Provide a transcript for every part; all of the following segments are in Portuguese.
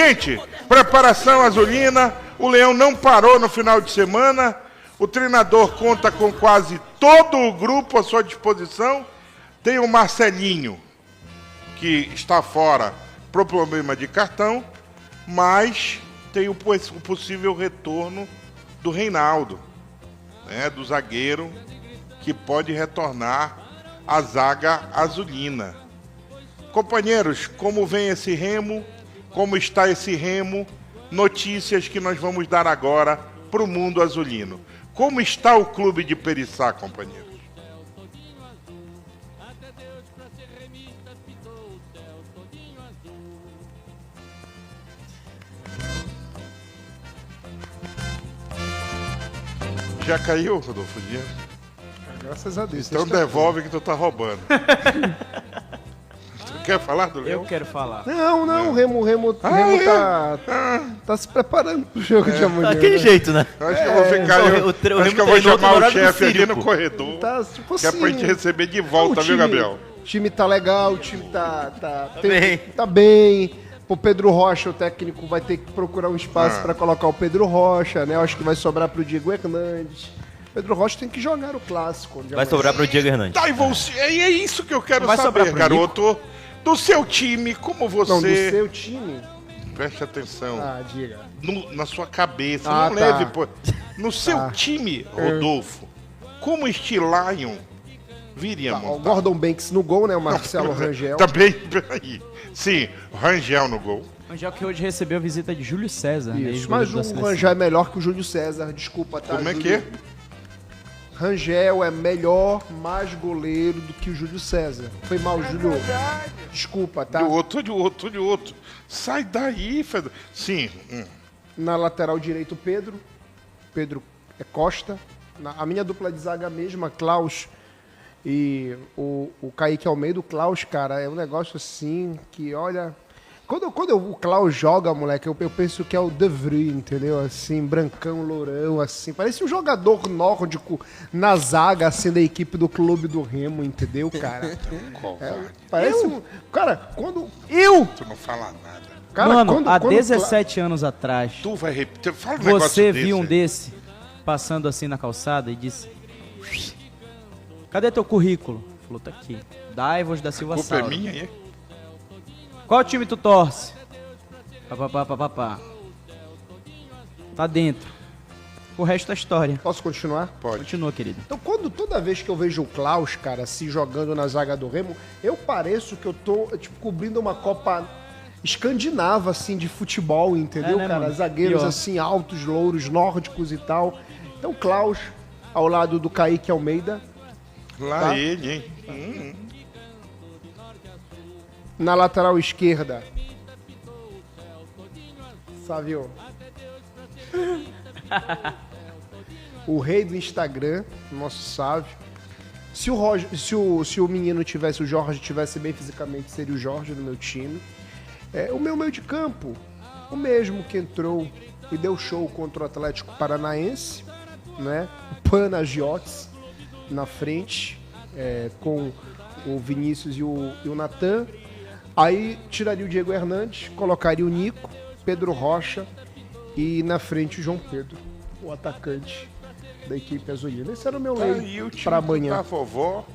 Gente, preparação azulina. O Leão não parou no final de semana. O treinador conta com quase todo o grupo à sua disposição. Tem o Marcelinho, que está fora por problema de cartão, mas tem o possível retorno do Reinaldo, né, do zagueiro, que pode retornar à zaga azulina. Companheiros, como vem esse Remo? Como está esse Remo? Notícias que nós vamos dar agora para o mundo azulino. Como está o clube de Periçá, companheiros? Já caiu, Rodolfo Dias? Graças a Deus. Então devolve que tu tá roubando. Tu quer falar do Leão? Eu quero falar. Não, o Remo tá se preparando pro jogo de amanhã. Daquele jeito, né? Acho que eu vou ficar. Acho que eu vou chamar o chefe aqui no corredor. Tá, tipo que é pra gente receber de volta, viu, Gabriel? O time tá legal, o time tá bem. Tá bem. O Pedro Rocha, o técnico, vai ter que procurar um espaço para colocar o Pedro Rocha, né? Eu acho que vai sobrar pro Diego Hernandes. Pedro Rocha tem que jogar o clássico. Vai sobrar pro Diego Hernandes. Tá, e é isso que eu quero saber, garoto. Do seu time, como você... Não, do seu time? Preste atenção. Diga. Na sua cabeça, não leve... Pô. No seu time, Rodolfo, como este Lion viria montar? O Gordon Banks no gol, né? O Marcelo Rangel. Também, peraí. Sim, o Rangel no gol. Rangel que hoje recebeu a visita de Júlio César. Isso, mas o Rangel é melhor que o Júlio César, desculpa, tá? Como é que é? Rangel é melhor, mais goleiro do que o Júlio César. Foi mal, Júlio. Desculpa, tá? De outro. Sai daí, Fedor. Sim. Na lateral direito, Pedro. Pedro é Costa. A minha dupla de zaga mesma, Klaus e o Kaique Almeida. O Klaus, cara, é um negócio assim que, olha... Quando o Klaus joga, moleque, eu penso que é o De Vries, entendeu? Assim, brancão, lourão, assim. Parece um jogador nórdico na zaga, assim, da equipe do clube do Remo, entendeu, cara? Parece um... Cara, quando... Tu não fala nada. Cara, mano, há 17 anos atrás... Tu vai repetir... Fala um negócio Você viu um desse passando assim na calçada e disse... Cadê teu currículo? Falou, tá aqui. Daivos da Silva Sauro. A culpa é minha, hein? Qual time tu torce? Papapá. Tá dentro. O resto é história. Posso continuar? Pode. Continua, querido. Então, toda vez que eu vejo o Klaus, cara, se jogando na zaga do Remo, eu pareço que eu tô, tipo, cobrindo uma Copa escandinava, assim, de futebol, entendeu, né, cara? mano? Zagueiros, Pior. assim, altos, louros, nórdicos e tal. Então, Klaus, ao lado do Kaique Almeida. Lá tá? ele, hein? Na lateral esquerda, Sávio. O rei do Instagram, nosso Sávio. Se o menino tivesse, o Jorge tivesse bem fisicamente, seria o Jorge no meu time. O meu meio de campo, o mesmo que entrou e deu show contra o Atlético Paranaense, né? O Panagiotis na frente, com o Vinícius e o Natan. Aí tiraria o Diego Hernandes, colocaria o Nico, Pedro Rocha e na frente o João Pedro, o atacante da equipe azulina. Esse era o meu meio para amanhã. Tá, vovó.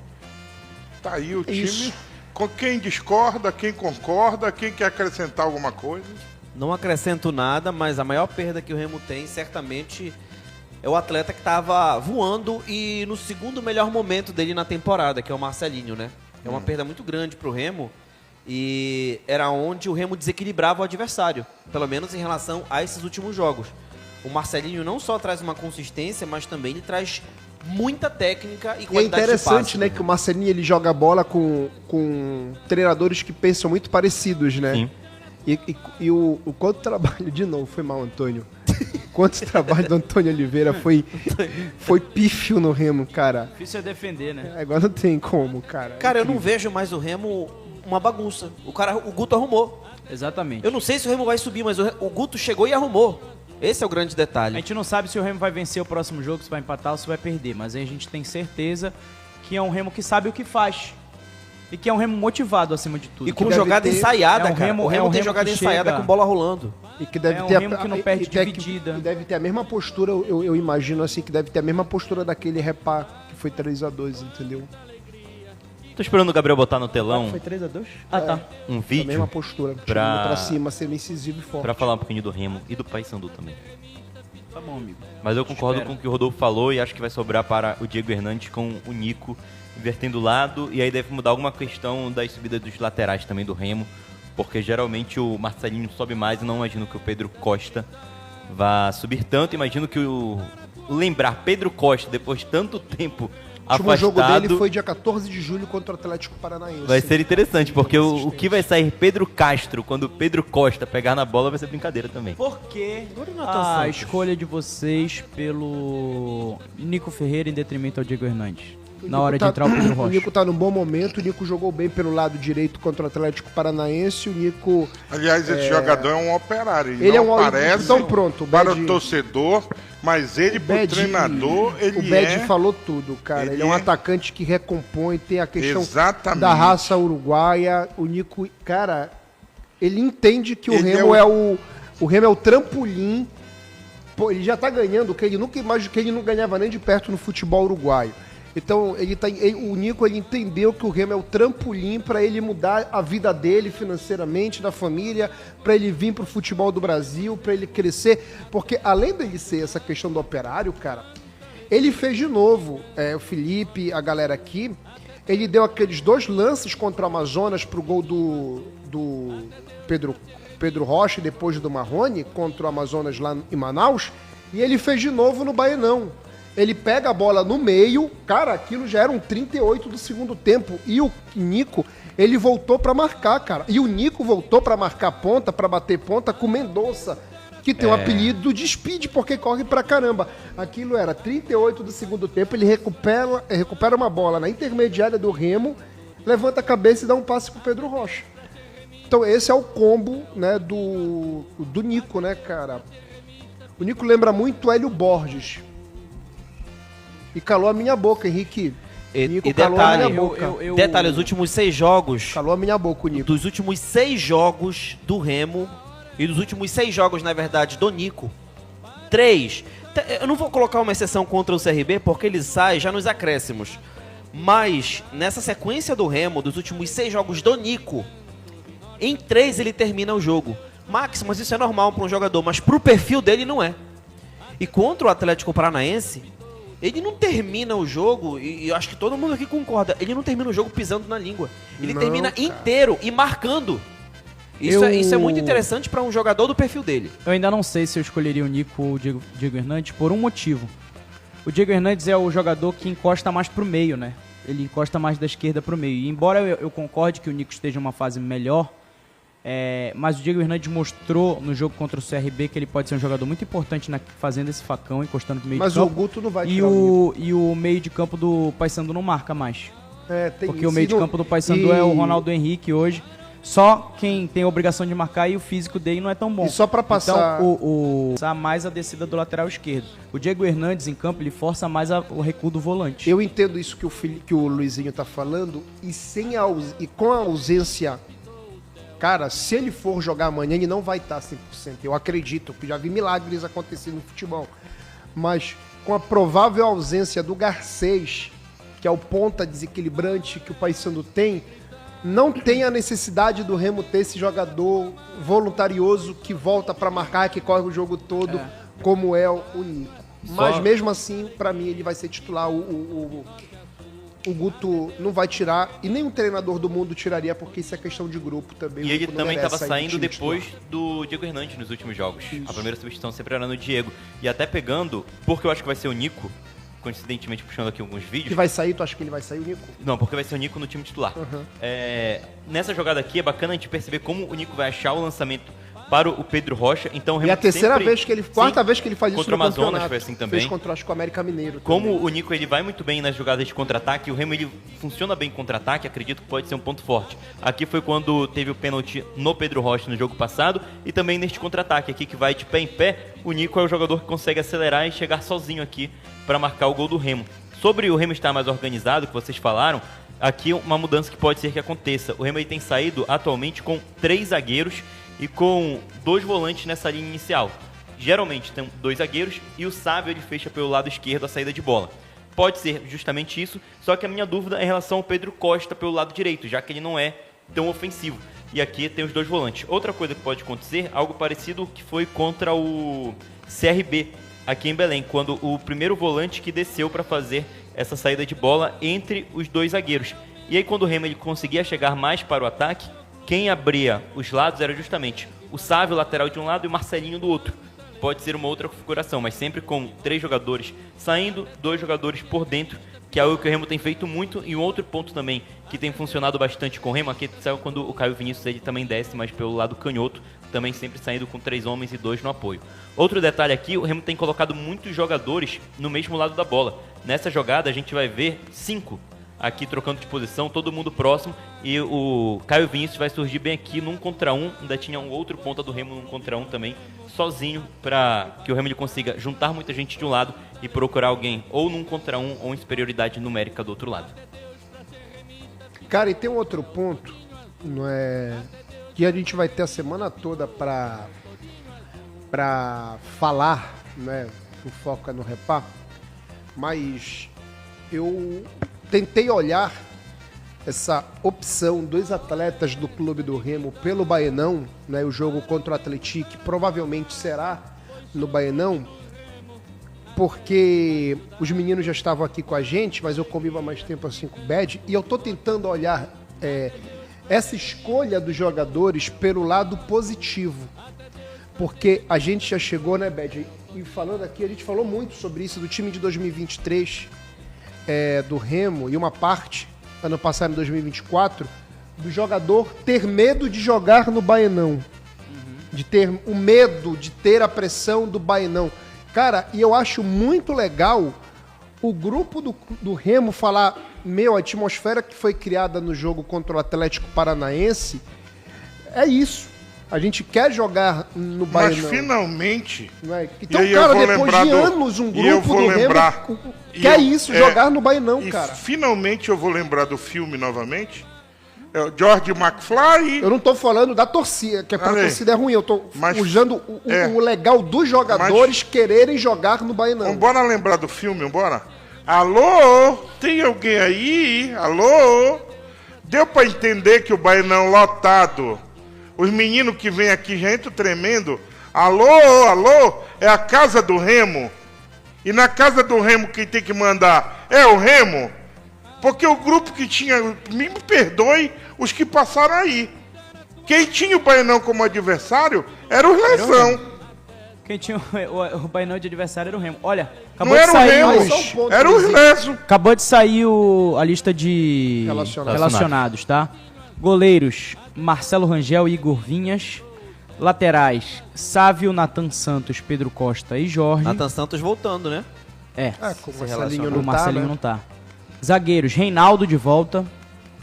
Tá aí o time. Isso. Com quem discorda, quem concorda, quem quer acrescentar alguma coisa? Não acrescento nada, mas a maior perda que o Remo tem, certamente, é o atleta que estava voando e no segundo melhor momento dele na temporada, que é o Marcelinho, né? É uma perda muito grande pro Remo. E era onde o Remo desequilibrava o adversário, pelo menos em relação a esses últimos jogos. O Marcelinho não só traz uma consistência, mas também ele traz muita técnica e qualidade de passe. É interessante, né, que o Marcelinho ele joga bola com treinadores que pensam muito parecidos, né? Sim. E o quanto trabalho, de novo, foi mal, Antônio. Quanto trabalho do Antônio Oliveira foi pífio no Remo, cara. Difícil é defender, né? Agora não tem como, cara. Cara, eu não vejo mais o Remo uma bagunça. O Guto arrumou. Exatamente. Eu não sei se o Remo vai subir, mas o Guto chegou e arrumou. Esse é o grande A detalhe. gente não sabe se o Remo vai vencer o próximo jogo, se vai empatar ou se vai perder, mas aí a gente tem certeza que é um Remo que sabe o que faz. E que é um Remo motivado acima de tudo. E com deve jogada ter- ensaiada, é um cara. Remo- O Remo é um tem Remo jogada que ensaiada chega- com bola rolando. E que deve É um ter Remo que não perde dividida. E deve ter a mesma postura, eu imagino assim, que deve ter a mesma postura daquele Repá que foi 3-2, entendeu? Tô esperando o Gabriel botar no telão Foi 3-2? Ah, tá. um A mesma vídeo postura, pra- chegando pra cima, sendo incisivo e forte. pra falar um pouquinho do Remo e do Paysandu também. Tá bom, amigo. Mas eu concordo Espera. com o que o Rodolfo falou e acho que vai sobrar para o Diego Hernandes com o Nico invertendo o lado. E aí deve mudar alguma questão das subidas dos laterais também do Remo, porque geralmente o Marcelinho sobe mais e não imagino que o Pedro Costa vá subir tanto. Imagino que lembrar Pedro Costa depois de tanto tempo O último jogo afastado dele foi dia 14 de julho contra o Atlético Paranaense. vai ser interessante, porque o que vai sair Pedro Castro quando o Pedro Costa pegar na bola vai ser brincadeira também. Por que Nathan a Santos. escolha de vocês pelo Nico Ferreira em detrimento ao Diego Hernandes? O Na Nico hora de tá- entrar o Pedro O Rocha. Nico tá num bom momento, o Nico jogou bem pelo lado direito contra o Atlético Paranaense, o Nico... Aliás, esse jogador é um operário. Ele não é um aparece então pronto, o para Bad- o torcedor, mas ele, pro Bad- treinador, o ele Bad é... falou tudo, cara. Ele é um é- atacante que recompõe, tem a questão Exatamente. da raça uruguaia. O Nico, cara, ele entende que o Ele Remo é o Remo é o trampolim. Pô, ele já tá ganhando o que ele nunca imaginou, que ele não ganhava nem de perto no futebol uruguaio. Então, o Nico ele entendeu que o Remo é o trampolim para ele mudar a vida dele financeiramente, da família, para ele vir pro futebol do Brasil, para ele crescer. Porque além dele ser essa questão do operário, cara, ele fez de novo, o Felipe, a galera aqui, ele deu aqueles 2 lances contra o Amazonas pro gol do Pedro Rocha e depois do Marrone, contra o Amazonas lá em Manaus, e ele fez de novo no Baenão. Ele pega a bola no meio, cara, aquilo já era um 38 do segundo tempo, e o Nico, ele voltou pra marcar, cara. E o Nico voltou pra marcar ponta, pra bater ponta com o Mendonça, que tem o apelido de Speed, porque corre pra caramba. Aquilo era 38 do segundo tempo, ele recupera uma bola na intermediária do Remo, levanta a cabeça e dá um passe pro Pedro Rocha. Então esse é o combo, né, do Nico, né, cara. O Nico lembra muito o Hélio Borges. E calou a minha boca, Henrique. Nico E calou a minha detalhe, boca. detalhe, os últimos 6 jogos, Calou a minha boca, o Nico. dos últimos 6 jogos do Remo, e dos últimos 6 jogos, na verdade, do Nico, 3. Eu não vou colocar uma exceção contra o CRB, porque ele sai já nos acréscimos. Mas, nessa sequência do Remo, dos últimos 6 jogos do Nico, em 3 ele termina o jogo. Max, mas isso é normal para um jogador, mas pro perfil dele não é. E contra o Atlético Paranaense, ele não termina o jogo, e eu acho que todo mundo aqui concorda, ele não termina o jogo pisando na língua. Ele Não, termina cara. inteiro e marcando. Isso é muito interessante para um jogador do perfil dele. Eu ainda não sei se eu escolheria o Nico ou o Diego Hernandes por um motivo. O Diego Hernandes é o jogador que encosta mais pro meio, né? Ele encosta mais da esquerda pro meio. E embora eu concorde que o Nico esteja em uma fase melhor, mas o Diego Hernandes mostrou no jogo contra o CRB que ele pode ser um jogador muito importante fazendo esse facão, encostando pro meio Mas de o campo. Guto não vai E tirar o Nico. e o meio de campo do Paysandu não marca mais. Tem Porque isso. o meio de E campo do Paysandu é o Ronaldo Henrique hoje. Só quem tem a obrigação de marcar e o físico dele não é tão bom. E só pra passar- Então, força mais a descida do lateral esquerdo. O Diego Hernandes em campo, ele força mais o recuo do volante. Eu entendo isso que o Luizinho tá falando, e com a ausência... Cara, se ele for jogar amanhã, ele não vai estar 100%. Eu acredito, que já vi milagres acontecendo no futebol. Mas com a provável ausência do Garcês, que é o ponta desequilibrante que o Paysandu tem, não tem a necessidade do Remo ter esse jogador voluntarioso que volta pra marcar, que corre o jogo todo, como é o Nico. Mas mesmo assim, pra mim, ele vai ser titular. O Guto não vai tirar, e nenhum treinador do mundo tiraria, porque isso é questão de grupo também. E O ele Nico não também merece estava sair do saindo time depois titular. do Diego Hernandes nos últimos jogos. A primeira substituição sempre era no Diego. E até pegando, porque eu acho que vai ser o Nico, coincidentemente puxando aqui alguns vídeos. Que vai sair, tu acha que ele vai sair, o Nico? Não, porque vai ser o Nico no time titular. Nessa jogada aqui é bacana a gente perceber como o Nico vai achar o lançamento para o Pedro Rocha. Então, o E a Remo terceira sempre- vez que ele, quarta Sim, vez que ele faz isso contra o no Amazonas campeonato. foi assim também. Fez contra, acho que o América Mineiro Como também. o Nico ele vai muito bem nas jogadas de contra-ataque, o Remo ele funciona bem em contra-ataque, acredito que pode ser um ponto forte. Aqui foi quando teve o pênalti no Pedro Rocha no jogo passado e também neste contra-ataque aqui que vai de pé em pé, o Nico é o jogador que consegue acelerar e chegar sozinho aqui para marcar o gol do Remo. Sobre o Remo estar mais organizado, que vocês falaram, aqui uma mudança que pode ser que aconteça. O Remo ele tem saído atualmente com 3 zagueiros e com 2 volantes nessa linha inicial. Geralmente tem 2 zagueiros e o Sávio ele fecha pelo lado esquerdo a saída de bola. Pode ser justamente isso, só que a minha dúvida é em relação ao Pedro Costa pelo lado direito, já que ele não é tão ofensivo. E aqui tem os 2 volantes. Outra coisa que pode acontecer, algo parecido que foi contra o CRB aqui em Belém, quando o primeiro volante que desceu para fazer essa saída de bola entre os 2 zagueiros. E aí quando o Remo ele conseguia chegar mais para o ataque, quem abria os lados era justamente o Sávio, lateral de um lado, e o Marcelinho do outro. Pode ser uma outra configuração, mas sempre com 3 jogadores saindo, 2 jogadores por dentro, que é algo que o Remo tem feito muito. E um outro ponto também que tem funcionado bastante com o Remo, aqui sabe quando o Caio Vinícius ele também desce, mas pelo lado canhoto, também sempre saindo com 3 homens e 2 no apoio. Outro detalhe aqui, o Remo tem colocado muitos jogadores no mesmo lado da bola. Nessa jogada a gente vai ver 5 aqui trocando de posição, todo mundo próximo, e o Caio Vinícius vai surgir bem aqui num contra um. Ainda tinha um outro ponta do Remo num contra um também, sozinho, para que o Remo ele consiga juntar muita gente de um lado e procurar alguém ou num contra um ou em superioridade numérica do outro lado. Cara, e tem um outro ponto, não é, que a gente vai ter a semana toda para falar, né? O foco é no Repá, mas eu tentei olhar essa opção dos atletas do Clube do Remo pelo Baenão, né? O jogo contra o Atlético provavelmente será no Baenão, porque os meninos já estavam aqui com a gente, mas eu convivo há mais tempo assim com o Bad, e eu tô tentando olhar essa escolha dos jogadores pelo lado positivo, porque a gente já chegou, né, Bad? E falando aqui, a gente falou muito sobre isso, do time de 2023 do Remo, e uma parte, ano passado, em 2024, do jogador ter medo de jogar no Baenão, de ter o medo de ter a pressão do Baenão. Cara, e eu acho muito legal o grupo do Remo falar, a atmosfera que foi criada no jogo contra o Atlético Paranaense é isso. A gente quer jogar no Baenão. Mas finalmente... Não é? Então, cara, depois de anos, um grupo do Remo quer isso, jogar no Baenão, cara. Finalmente eu vou lembrar do filme novamente. É o George McFly. Eu não tô falando da torcida, que pra torcida é ruim. Eu tô usando o legal dos jogadores quererem jogar no Baenão. Bora lembrar do filme, bora? Alô? Tem alguém aí? Alô? Deu pra entender que o Baenão lotado... Os meninos que vêm aqui já entram tremendo. Alô, alô, é a casa do Remo. E na casa do Remo quem tem que mandar é o Remo. Porque o grupo que tinha... Me perdoe os que passaram aí. Quem tinha o Baenão como adversário era o Lesão. Quem tinha o Baenão de adversário era o Remo. Olha, acabou de sair... Não era o Remo, era os Leso. Acabou de sair a lista de relacionados, tá? Goleiros, Marcelo Rangel e Igor Vinhas. Laterais, Sávio, Nathan Santos, Pedro Costa e Jorge. Nathan Santos voltando, né? Com o Marcelinho não tá. Zagueiros, Reinaldo de volta.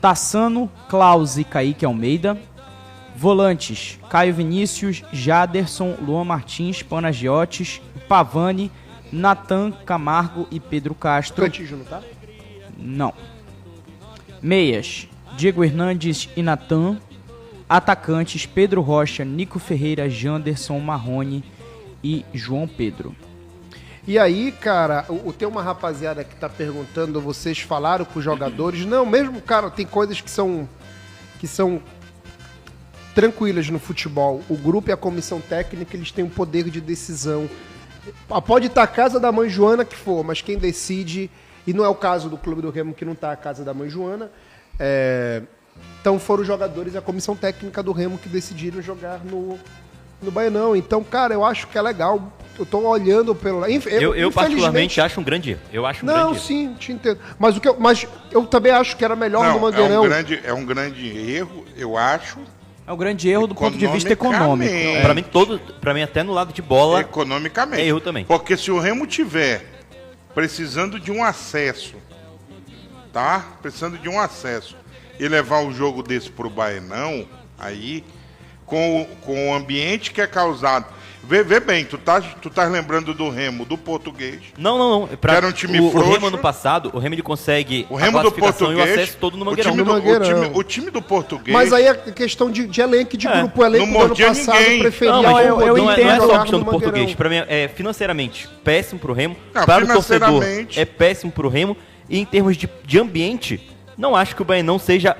Tassano, Klaus e Kaique Almeida. Volantes, Caio Vinícius, Jaderson, Luan Martins, Panagiotis, Pavani, Nathan Camargo e Pedro Castro. Cantígio não tá? Não. Meias, Diego Hernandes e Natan. Atacantes, Pedro Rocha, Nico Ferreira, Janderson, Marrone e João Pedro. E aí, cara, tem uma rapaziada que tá perguntando, vocês falaram com os jogadores? Não, mesmo, cara, tem coisas que são tranquilas no futebol. O grupo e a comissão técnica, eles têm um poder de decisão. Pode estar a casa da mãe Joana que for, mas quem decide, e não é o caso do Clube do Remo, que não tá a casa da mãe Joana, então foram os jogadores e a comissão técnica do Remo que decidiram jogar no Baenão. Então, cara, eu acho que é legal. Eu tô olhando pelo... Eu particularmente acho um grande erro. Eu acho um grande erro. Não, sim, te entendo. Mas eu também acho que era melhor no Mangueirão. É um grande erro, eu acho. É um grande erro do ponto de vista econômico. Pra mim, até no lado de bola... Economicamente. É erro também. Porque se o Remo tiver precisando de um acesso, tá? Precisando de um acesso e levar um jogo desse pro Baenão, aí, com o ambiente que é causado, Vê bem, tu tá lembrando do Remo, do Português. Não. Era um time o frouxo. Remo ano passado, o Remo ele consegue O Remo a do classificação Português, e o acesso todo no Mangueirão. O time do Português... Mas aí é questão de elenco e de grupo. O elenco não do ano mordia passado ninguém. preferia Não, mas o eu Rodrigo não é entendo só jogar a questão no do português. Mangueirão. Pra mim, é financeiramente péssimo pro Remo. Não, Para o torcedor, financeiramente- é péssimo pro Remo. E em termos de ambiente, não acho que o Baianão seja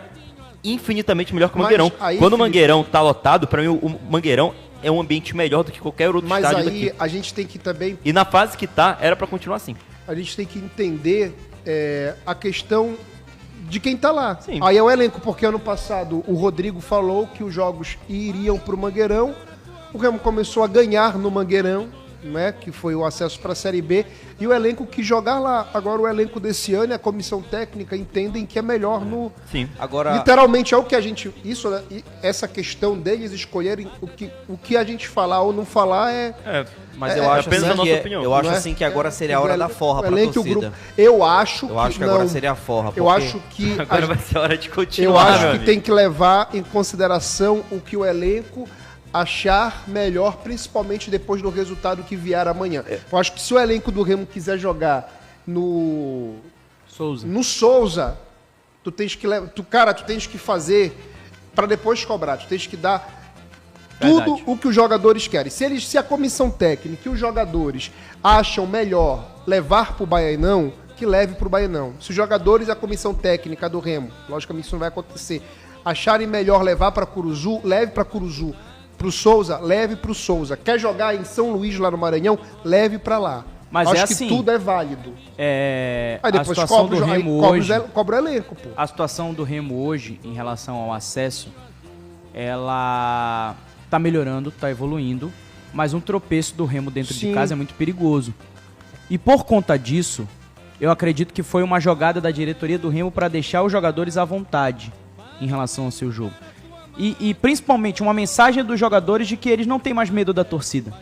infinitamente melhor que o Mas Mangueirão. aí, Quando o Felipe- Mangueirão tá lotado, pra mim o Mangueirão é um ambiente melhor do que qualquer outro Mas estádio aí daqui. a gente tem que também E na fase que tá, era pra continuar assim. a gente tem que entender a questão de quem tá lá. Sim. Aí é o elenco, porque ano passado o Rodrigo falou que os jogos iriam pro Mangueirão, o Remo começou a ganhar no Mangueirão, né, que foi o acesso para a Série B, e o elenco que jogar lá. Agora o elenco desse ano e a comissão técnica entendem que é melhor no... Sim. Agora, Literalmente é o que a gente... Isso, né, e essa questão deles escolherem o que a gente falar ou não falar mas é eu acho apenas assim a nossa que, opinião. eu acho não é? assim que agora seria a hora da forra o pra elenco e o torcida. grupo. Eu acho que não, agora seria a forra. Eu porque- acho que Agora vai ser a hora de continuar, eu acho meu que amigo. tem que levar em consideração o que o elenco achar melhor, principalmente depois do resultado que vier amanhã. Eu acho que se o elenco do Remo quiser jogar no Souza, tu tens que fazer para depois cobrar, tu tens que dar tudo Verdade. o que os jogadores querem. Se a comissão técnica e os jogadores acham melhor levar pro Baianão, que leve pro Baianão. Se os jogadores e a comissão técnica do Remo, logicamente isso não vai acontecer, acharem melhor levar para Curuzu, leve para Curuzu. Pro Souza, leve pro Souza. Quer jogar em São Luís, lá no Maranhão, leve pra lá. Mas acho é que assim, tudo é válido. Aí Aí depois cobra, cobra o elenco, pô. A situação do Remo hoje, em relação ao acesso, ela tá melhorando, tá evoluindo, mas um tropeço do Remo dentro de Sim. casa é muito perigoso. E por conta disso, eu acredito que foi uma jogada da diretoria do Remo para deixar os jogadores à vontade em relação ao seu jogo. E principalmente uma mensagem dos jogadores de que eles não têm mais medo da torcida.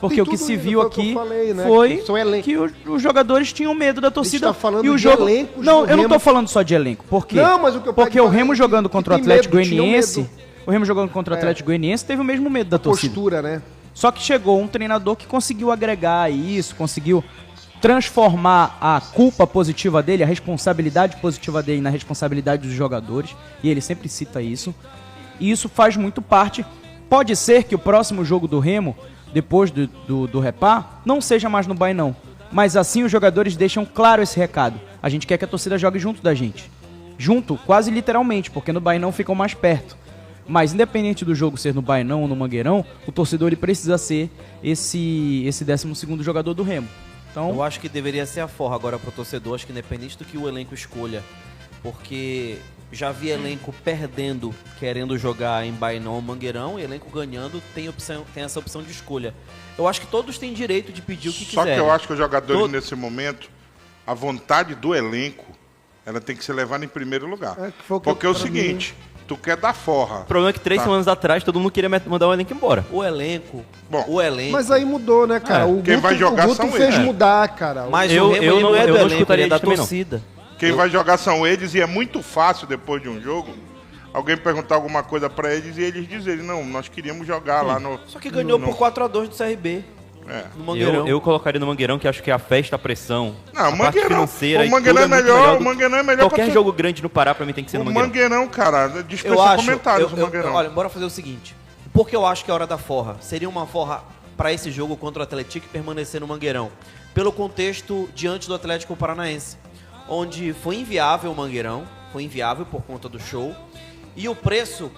Porque Tem o que tudo se isso, viu foi o que eu aqui falei, né? foi São elenco. que os jogadores tinham medo da torcida. tá falando e o de jogo... elencos Não, do eu não tô Remo. falando só de elenco. Por quê? Não, mas o que eu Porque pego o Remo é jogando que contra o tem Atlético medo, tinham Goianiense... medo. O Remo jogando contra o Atlético Goianiense teve o mesmo medo da torcida. Postura, né? Só que chegou um treinador que conseguiu agregar isso, conseguiu transformar a culpa positiva dele, a responsabilidade positiva dele na responsabilidade dos jogadores, e ele sempre cita isso. E isso faz muito parte. Pode ser que o próximo jogo do Remo, depois do Repá, não seja mais no Bainão. Mas assim os jogadores deixam claro esse recado. A gente quer que a torcida jogue junto da gente. Junto, quase literalmente, porque no Bainão ficam mais perto. Mas independente do jogo ser no Bainão ou no Mangueirão, o torcedor ele precisa ser esse 12º jogador do Remo. Então, Eu acho que deveria ser a forra agora pro torcedor, acho que independente do que o elenco escolha. Porque já vi elenco perdendo, querendo jogar em Bainão ou Mangueirão, e elenco ganhando tem essa opção de escolha. Eu acho que todos têm direito de pedir o que Só quiserem. que eu acho que os jogadores, Todo- nesse momento, a vontade do elenco, ela tem que ser levada em primeiro lugar. É, que foi o que Porque é o pra seguinte, tu quer dar forra. O problema é que 3 Tá. semanas atrás todo mundo queria mandar o elenco embora. O elenco, Bom, Mas aí mudou, né, cara? O quem Guto, vai jogar o Guto são fez eles. mudar, cara. mas Eu- o Remo eu ele não- não é eu do não elenco, escutaria ele é da isso também, não. torcida. Quem vai jogar são eles e é muito fácil, depois de um jogo, alguém perguntar alguma coisa pra eles e eles dizerem, não, nós queríamos jogar lá no... Só que ganhou no- por 4-2 do CRB, É. no Mangueirão. Eu colocaria no Mangueirão, que acho que a festa, a pressão, Não, a o parte Mangueirão, financeira o e Mangueirão tudo é muito melhor, do- o Mangueirão é melhor Qualquer pra- jogo grande no Pará pra mim tem que ser no O Mangueirão. Mangueirão, cara, Eu dispensa acho, comentários o Mangueirão. olha, bora fazer o seguinte. Por que eu acho que é hora da forra? Seria uma forra para esse jogo contra o Atlético e permanecer no Mangueirão. Pelo contexto diante do Atlético Paranaense, onde foi inviável o Mangueirão, foi inviável por conta do show. E o preço,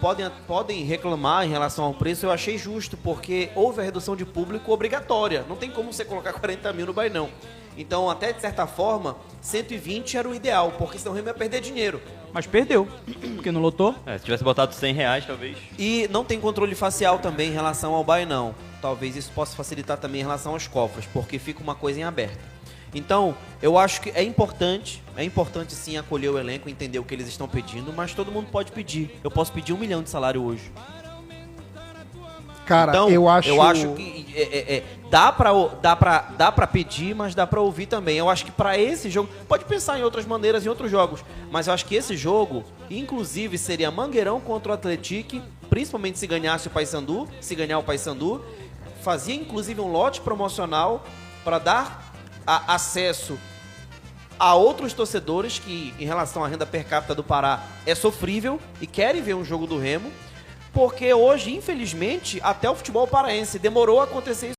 podem reclamar em relação ao preço, eu achei justo, porque houve a redução de público obrigatória. Não tem como você colocar 40 mil no Bainão. Então, até de certa forma, 120 era o ideal, porque senão o Remo ia perder dinheiro. mas perdeu, porque não lotou. Se tivesse botado R$100, talvez. E não tem controle facial também em relação ao Bainão. Talvez isso possa facilitar também em relação aos cofres, porque fica uma coisa em aberto. Então, eu acho que é importante sim acolher o elenco, entender o que eles estão pedindo, mas todo mundo pode pedir. Eu posso pedir 1 milhão de salário hoje. Cara, Então, eu acho que dá pra pedir, mas dá pra ouvir também. Eu acho que pra esse jogo, pode pensar em outras maneiras, em outros jogos, mas eu acho que esse jogo, inclusive, seria Mangueirão contra o Atlético, principalmente se ganhasse o Paysandu, se ganhar o Paysandu, fazia inclusive um lote promocional para dar acesso a outros torcedores que, em relação à renda per capita do Pará, é sofrível e querem ver um jogo do Remo, porque hoje, infelizmente, até o futebol paraense demorou a acontecer isso.